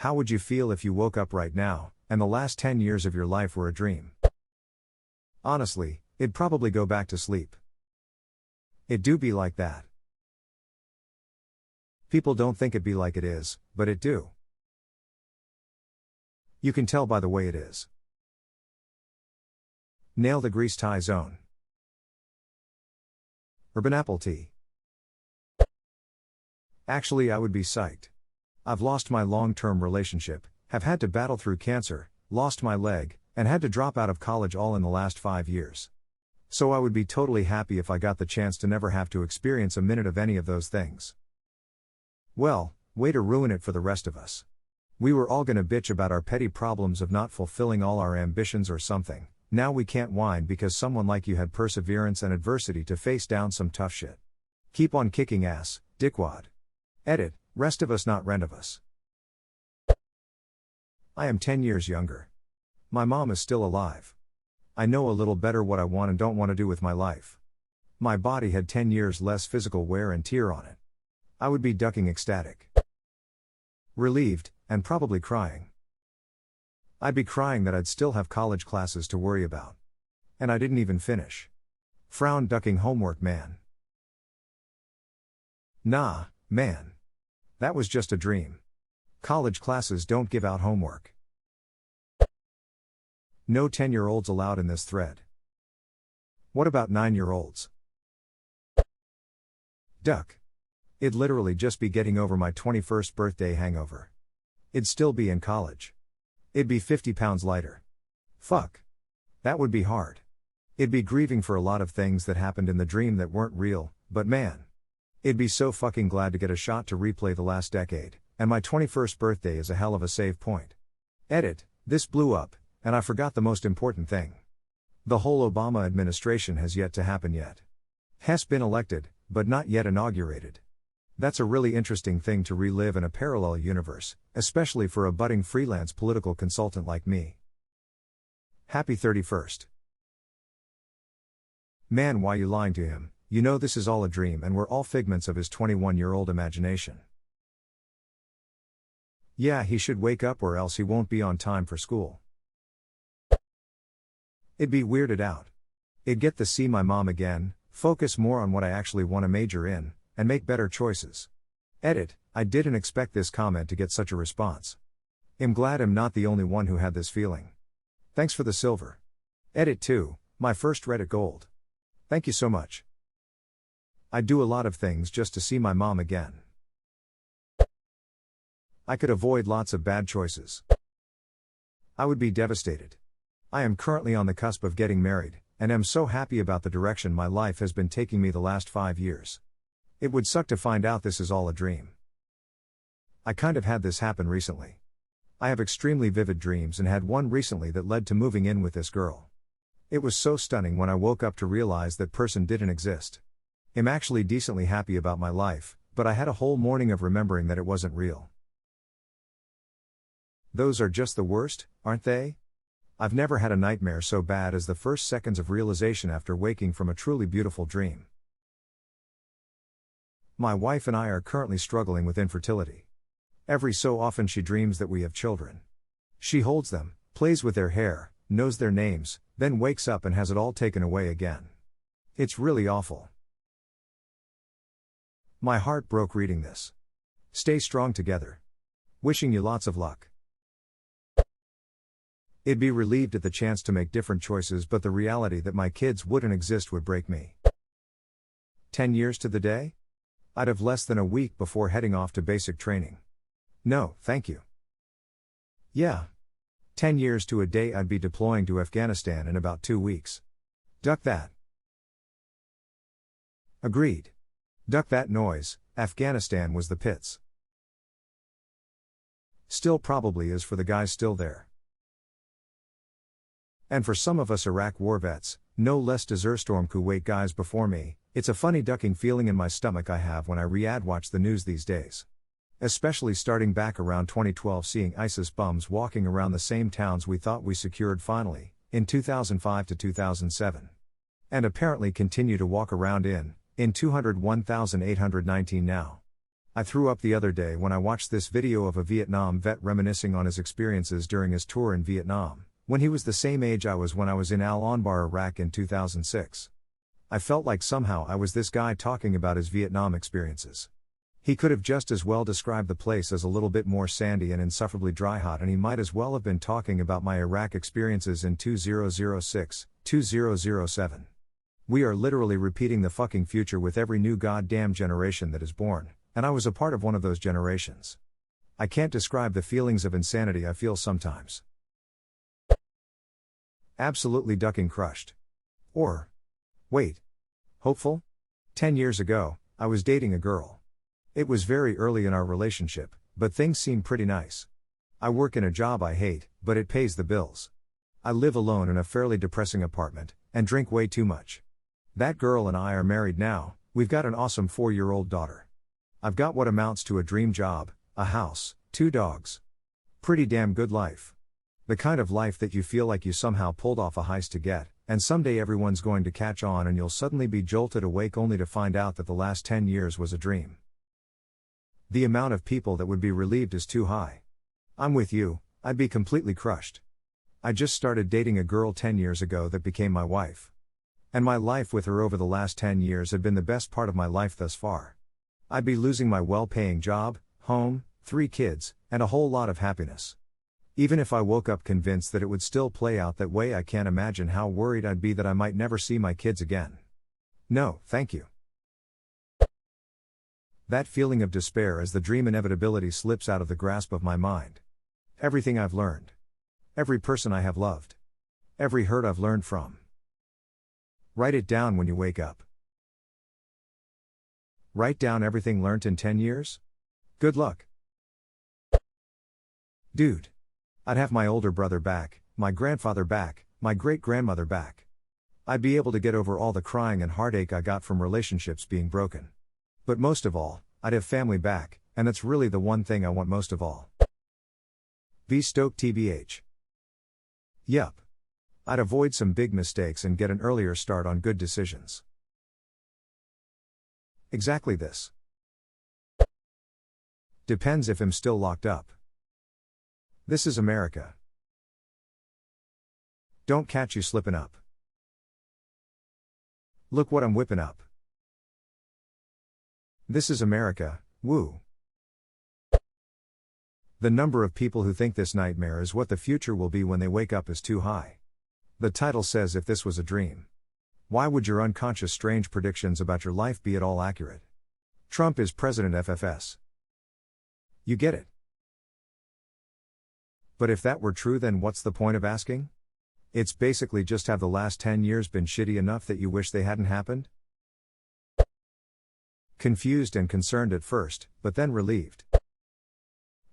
How would you feel if you woke up right now, and the last 10 years of your life were a dream? Honestly, it'd probably go back to sleep. It do be like that. People don't think it be like it is, but it do. You can tell by the way it is. Nail the grease tie zone. Urban apple tea. Actually, I would be psyched. I've lost my long-term relationship, have had to battle through cancer, lost my leg, and had to drop out of college all in the last 5 years. So I would be totally happy if I got the chance to never have to experience a minute of any of those things. Well, way to ruin it for the rest of us. We were all gonna bitch about our petty problems of not fulfilling all our ambitions or something. Now we can't whine because someone like you had perseverance and adversity to face down some tough shit. Keep on kicking ass, dickwad. Edit, rest of us not rent of us. I am 10 years younger. My mom is still alive. I know a little better what I want and don't want to do with my life. My body had 10 years less physical wear and tear on it. I would be ducking ecstatic. Relieved, and probably crying. I'd be crying that I'd still have college classes to worry about. And I didn't even finish. Frown ducking homework, man. Nah, man. That was just a dream. College classes don't give out homework. No 10-year-olds allowed in this thread. What about 9-year-olds? Duck. It'd literally just be getting over my 21st birthday hangover. It'd still be in college. It'd be 50 pounds lighter. Fuck. That would be hard. It'd be grieving for a lot of things that happened in the dream that weren't real, but man. It'd be so fucking glad to get a shot to replay the last decade, and my 21st birthday is a hell of a save point. Edit, this blew up, and I forgot the most important thing. The whole Obama administration has yet to happen yet. Has been elected, but not yet inaugurated. That's a really interesting thing to relive in a parallel universe, especially for a budding freelance political consultant like me. Happy 31st. Man, why you lying to him? You know this is all a dream and we're all figments of his 21-year-old imagination. Yeah, he should wake up or else he won't be on time for school. It'd be weirded out. It'd get to see my mom again, focus more on what I actually want to major in, and make better choices. Edit, I didn't expect this comment to get such a response. I'm glad I'm not the only one who had this feeling. Thanks for the silver. Edit 2, my first Reddit gold. Thank you so much. I'd do a lot of things just to see my mom again. I could avoid lots of bad choices. I would be devastated. I am currently on the cusp of getting married, and am so happy about the direction my life has been taking me the last 5 years. It would suck to find out this is all a dream. I kind of had this happen recently. I have extremely vivid dreams and had one recently that led to moving in with this girl. It was so stunning when I woke up to realize that person didn't exist. I'm actually decently happy about my life, but I had a whole morning of remembering that it wasn't real. Those are just the worst, aren't they? I've never had a nightmare so bad as the first seconds of realization after waking from a truly beautiful dream. My wife and I are currently struggling with infertility. Every so often she dreams that we have children. She holds them, plays with their hair, knows their names, then wakes up and has it all taken away again. It's really awful. My heart broke reading this. Stay strong together. Wishing you lots of luck. It'd be relieved at the chance to make different choices, but the reality that my kids wouldn't exist would break me. 10 years to the day? I'd have less than a week before heading off to basic training. No, thank you. Yeah. 10 years to a day I'd be deploying to Afghanistan in about 2 weeks. Duck that. Agreed. Duck that noise, Afghanistan was the pits. Still probably is for the guys still there. And for some of us Iraq war vets, no less Storm Kuwait guys before me, it's a funny ducking feeling in my stomach I have when I watch the news these days. Especially starting back around 2012 seeing ISIS bums walking around the same towns we thought we secured finally, in 2005 to 2007. And apparently continue to walk around in 201,819 now. I threw up the other day when I watched this video of a Vietnam vet reminiscing on his experiences during his tour in Vietnam, when he was the same age I was when I was in Al Anbar, Iraq in 2006. I felt like somehow I was this guy talking about his Vietnam experiences. He could have just as well described the place as a little bit more sandy and insufferably dry hot, and he might as well have been talking about my Iraq experiences in 2006, 2007. We are literally repeating the fucking future with every new goddamn generation that is born, and I was a part of one of those generations. I can't describe the feelings of insanity I feel sometimes. Absolutely ducking crushed. Or, wait. Hopeful? 10 years ago, I was dating a girl. It was very early in our relationship, but things seemed pretty nice. I work in a job I hate, but it pays the bills. I live alone in a fairly depressing apartment, and drink way too much. That girl and I are married now. We've got an awesome 4-year-old daughter. I've got what amounts to a dream job, a house, 2 dogs. Pretty damn good life. The kind of life that you feel like you somehow pulled off a heist to get, and someday everyone's going to catch on and you'll suddenly be jolted awake only to find out that the last 10 years was a dream. The amount of people that would be relieved is too high. I'm with you, I'd be completely crushed. I just started dating a girl 10 years ago that became my wife. And my life with her over the last 10 years had been the best part of my life thus far. I'd be losing my well-paying job, home, 3 kids, and a whole lot of happiness. Even if I woke up convinced that it would still play out that way, I can't imagine how worried I'd be that I might never see my kids again. No, thank you. That feeling of despair as the dream inevitability slips out of the grasp of my mind. Everything I've learned. Every person I have loved. Every hurt I've learned from. Write it down when you wake up. Write down everything learnt in 10 years? Good luck. Dude. I'd have my older brother back, my grandfather back, my great-grandmother back. I'd be able to get over all the crying and heartache I got from relationships being broken. But most of all, I'd have family back, and that's really the one thing I want most of all. V. Stoke TBH. Yup. I'd avoid some big mistakes and get an earlier start on good decisions. Exactly this. Depends if I'm still locked up. This is America. Don't catch you slipping up. Look what I'm whipping up. This is America, woo. The number of people who think this nightmare is what the future will be when they wake up is too high. The title says if this was a dream. Why would your unconscious strange predictions about your life be at all accurate? Trump is President FFS. You get it. But if that were true, then what's the point of asking? It's basically just have the last 10 years been shitty enough that you wish they hadn't happened? Confused and concerned at first, but then relieved.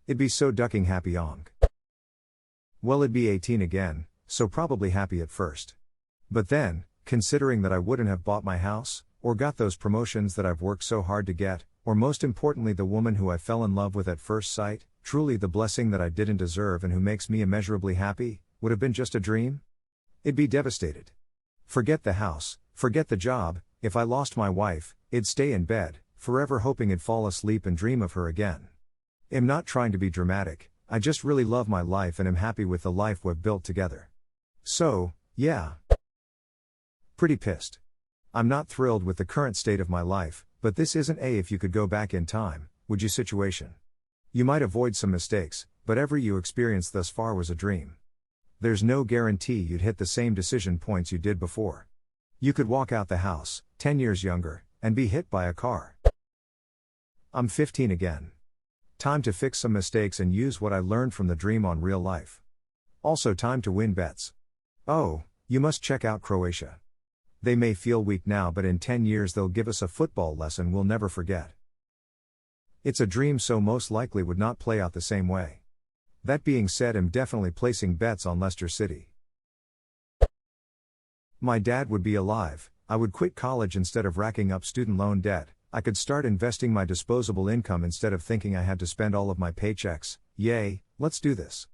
It'd be so ducking happy onk. Well, it'd be 18 again, so probably happy at first. But then, considering that I wouldn't have bought my house, or got those promotions that I've worked so hard to get, or most importantly the woman who I fell in love with at first sight, truly the blessing that I didn't deserve and who makes me immeasurably happy, would have been just a dream? It'd be devastated. Forget the house, forget the job, if I lost my wife, it'd stay in bed, forever hoping I'd fall asleep and dream of her again. I'm not trying to be dramatic, I just really love my life and am happy with the life we've built together. So, yeah. Pretty pissed. I'm not thrilled with the current state of my life, but this isn't a if you could go back in time, would you situation. You might avoid some mistakes, but every you experienced thus far was a dream. There's no guarantee you'd hit the same decision points you did before. You could walk out the house, 10 years younger, and be hit by a car. I'm 15 again. Time to fix some mistakes and use what I learned from the dream on real life. Also time to win bets. Oh, you must check out Croatia. They may feel weak now, but in 10 years they'll give us a football lesson we'll never forget. It's a dream, so most likely would not play out the same way. That being said, I'm definitely placing bets on Leicester City. My dad would be alive, I would quit college instead of racking up student loan debt, I could start investing my disposable income instead of thinking I had to spend all of my paychecks. Yay, let's do this.